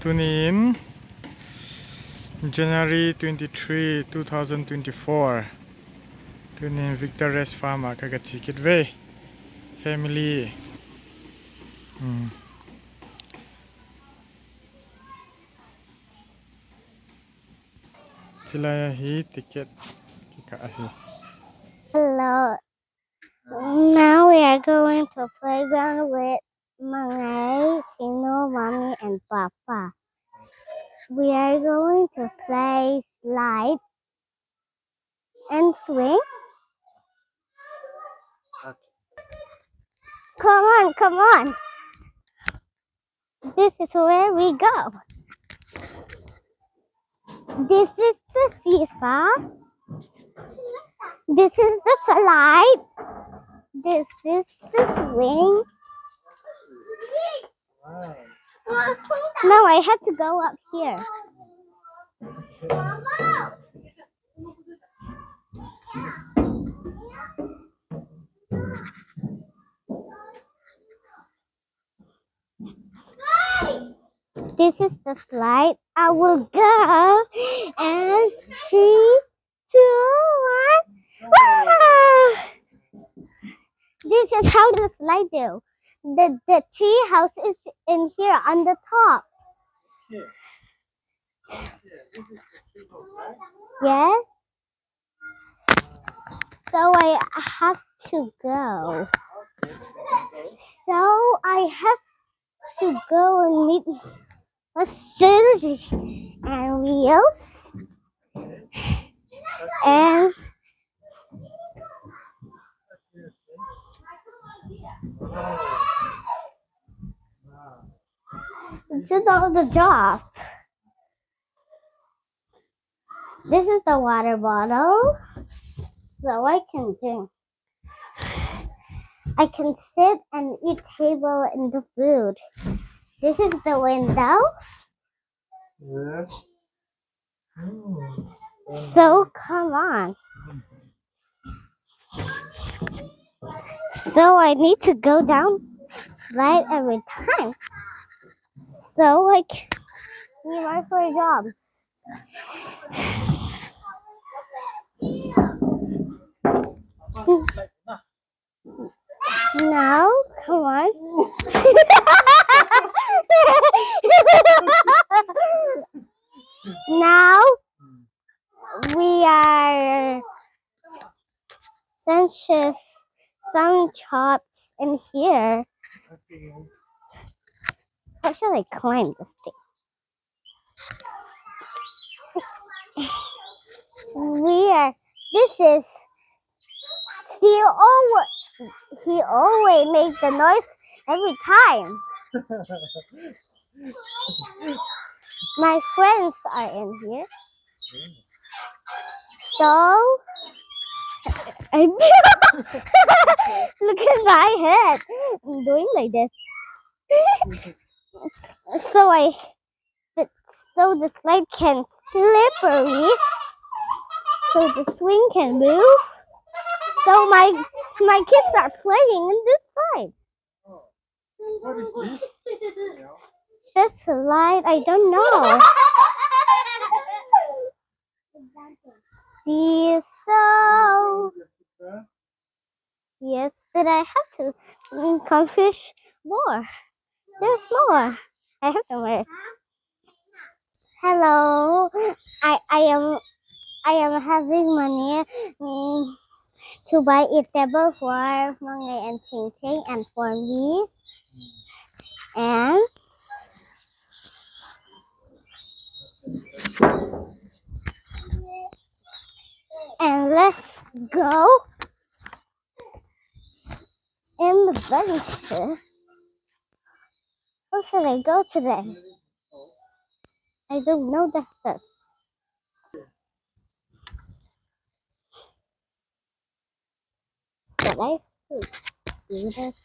Tunin January 23, 2024. Tunin Victor Rest Farm kagachikit ve family. Chilaya hi ticket kika ahi. Hello. Now we are going to playground with Mangai, Tino, Mommy, and Papa. We are going to play slide and swing. Come on, come on. This is where we go. This is the seesaw. This is the slide. This is the swing. No, I had to go up here. This is the slide. I will go. And 3, 2, 1. Wow! This is how the slide do. The tree house is in here on the top. Yes. So I have to go. So I have to go and meet the scissors and wheels and did all the job. This is the water bottle, so I can drink. I can sit and eat table in the food. This is the window. Yes. So come on. So I need to go down slide every time. So I can need my 4 jobs. Now, come on. Now we are some chops in here. How should I climb this thing? This is, he always makes the noise every time. My friends are in here. So, look at my head. I'm doing like this. So the slide can slippery. So the swing can move. So my kids are playing in this slide. What is this? This slide, I don't know. See, so yes, but I have to accomplish more. There's more. I have to wear. Hello, I am having money to buy a table for Mangai and Ting Ting and for me. And let's go in the bench. Where should I go today? I don't know the answer. But I could do this.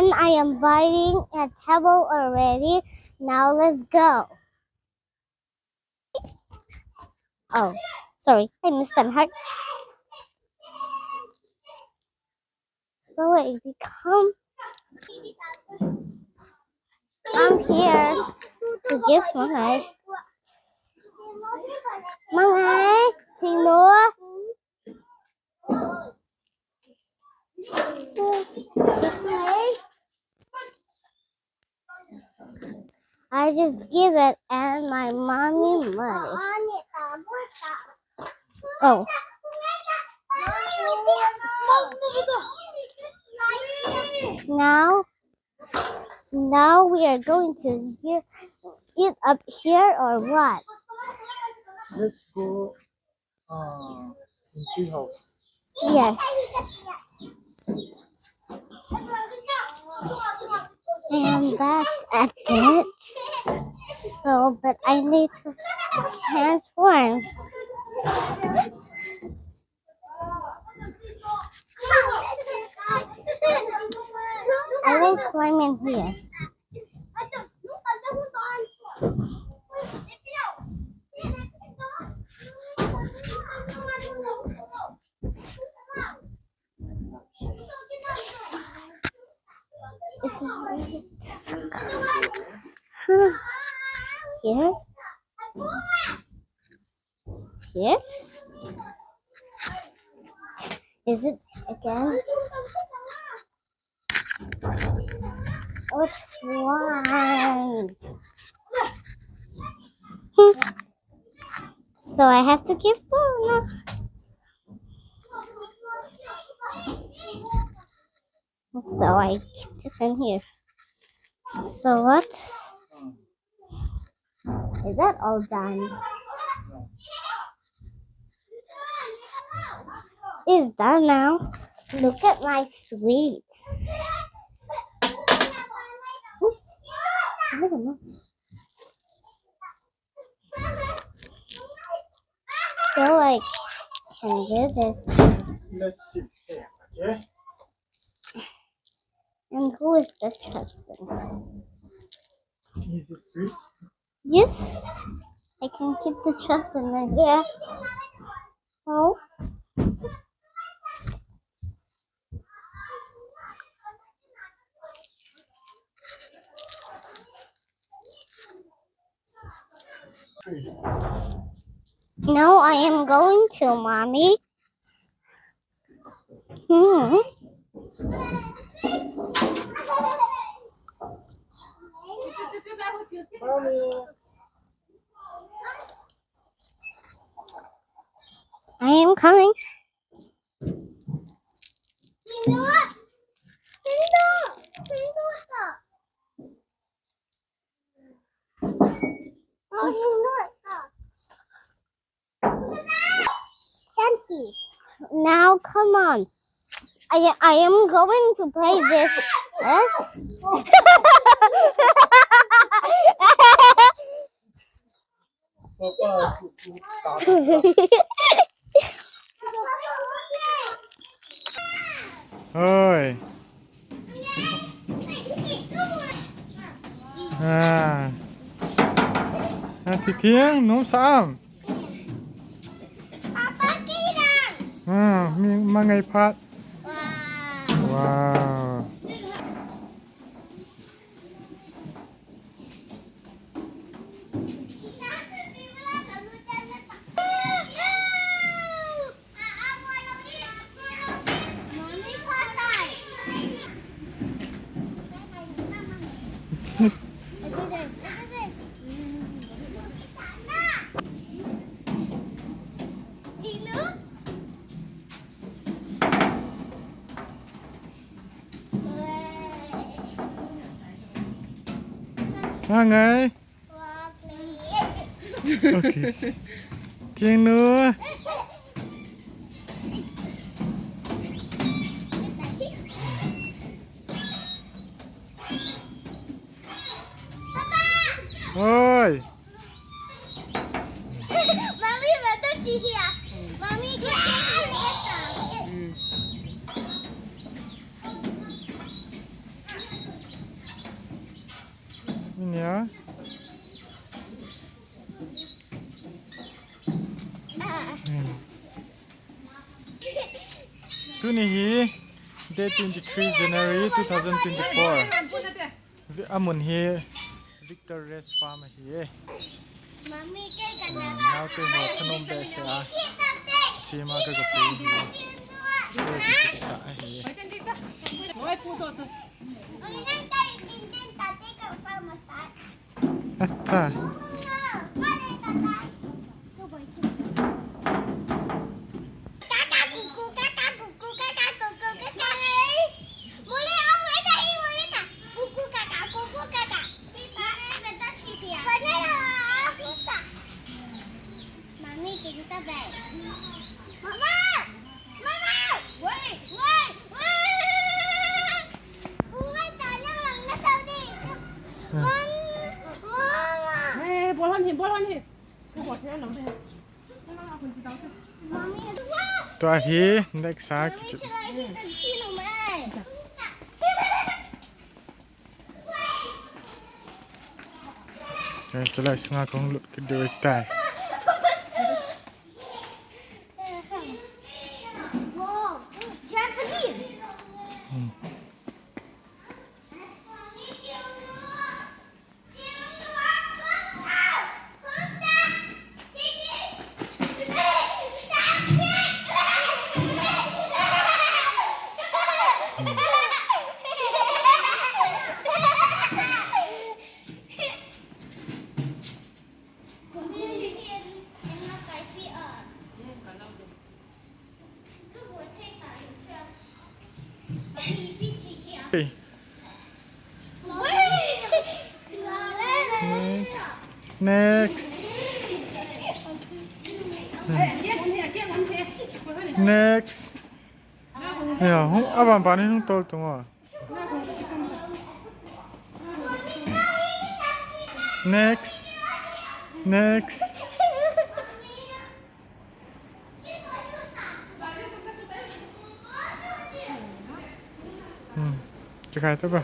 And I am buying a table already. Now let's go. Oh, sorry, I missed that part. So I become. I'm here to give Mga. Mga, sino? I just give it and my mommy money. Oh. Now we are going to eat up here or what? Let's go in tea house. Yes. And that's it. So, but I need to transform. I will climb in here. Is it right? Here? Here? Is it again? Which one? So I have to give four. So I keep this in here. So what? Is that all done? It's done now. Look at my sweets. Oops. I don't know. So I can do this. Let's sit here, okay? And who is the husband? Is it sweet? Yes. I can keep the husband in here. Oh. Now I am going to mommy. I am coming. Now come on. I am going to play this. Ôi. À. Thì tiếng nấu xong. Mà ngày phát. Wow. Ngày. Okay. Tiếng nữa. Ôi. Mami, betul sih ya. Mami, kita Tu ni hi day 23 January 2024 amun hi Victor Rest Farm hi Mami ke kana now te ho khanom be se a chima ka ko pi hi sa hi acha Mami kita baik. Mama, mama, wait, wait, wait. Wait, tanya lang na Saudi. Mama. Bố hơn thì cô bỏ thế nó về nó học mình đâu thế Mami, to hi next sa Mami celai kita sini mai. cái chalai snga kong lut ke doi tai Wow, Japanese. next next ya hong aban pani hong tol tunga next nextจะขายตัวป่ะ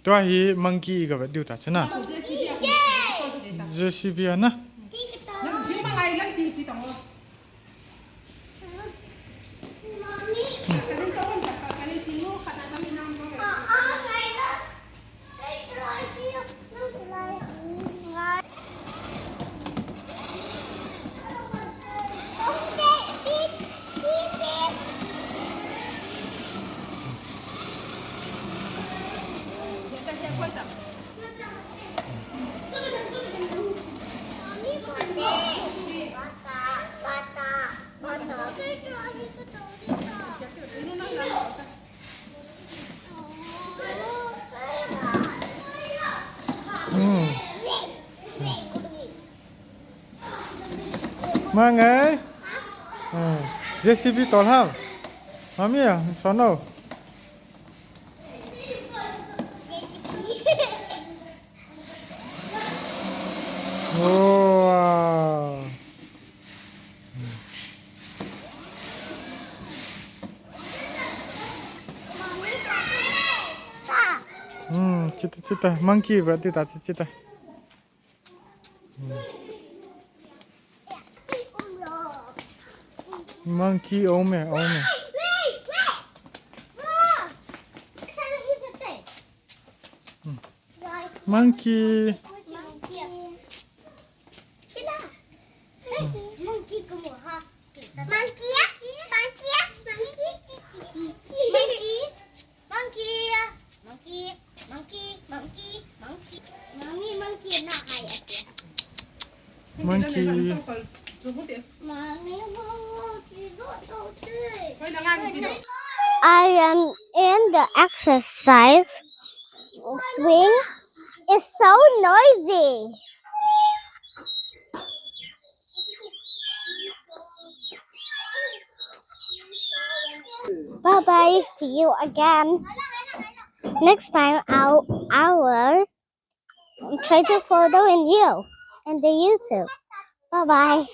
ตัวฮีมังกี้กับดิวตาชนะ JCB นะ มาไงJCB ต่อห้ามมามีอ่ะสอนเรา Cita, monkey berarti tak cita. Monkey ome. Monkey. Monkey. I am in the exercise swing. It's so noisy. Bye bye. See you again. Next time I will try to follow in you and the YouTube. Bye bye.